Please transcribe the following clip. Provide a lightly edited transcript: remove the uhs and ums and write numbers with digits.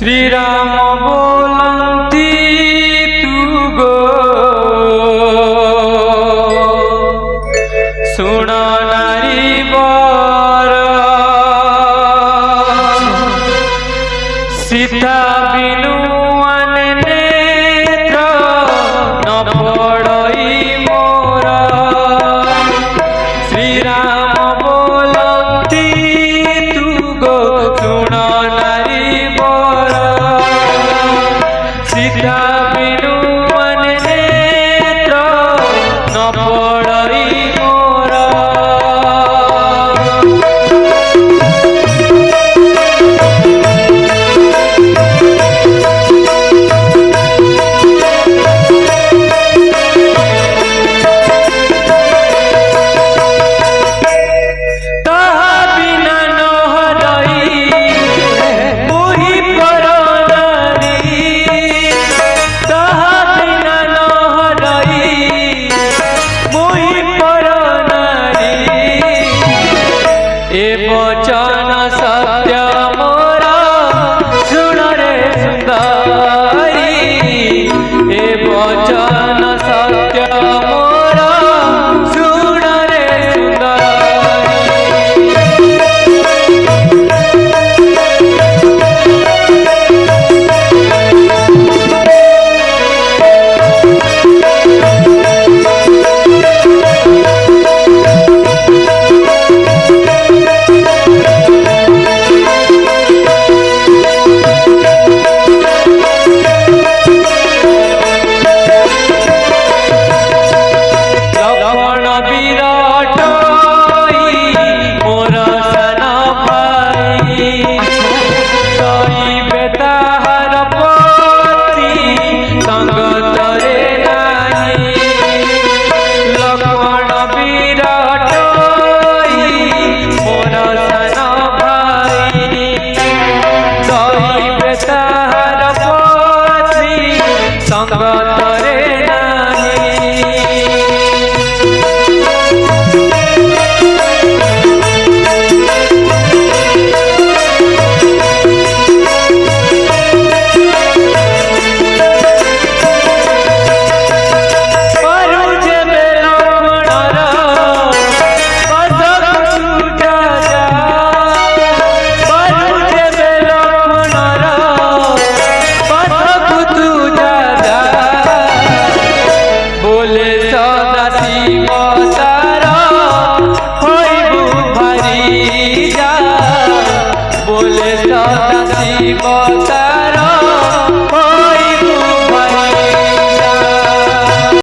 श्री राम बोलती तू गो सुन नारी बर सीता बिनु नेत्र न पड़ई मोर श्री राम बोलती तू गो सुन नारी बर सीता बिनु नेत्र न पड़ई मोर वचन सत्य मोरा सुन रे सुंदरी ए वचन सत्य मोरा सुन रे मोरा सन भाई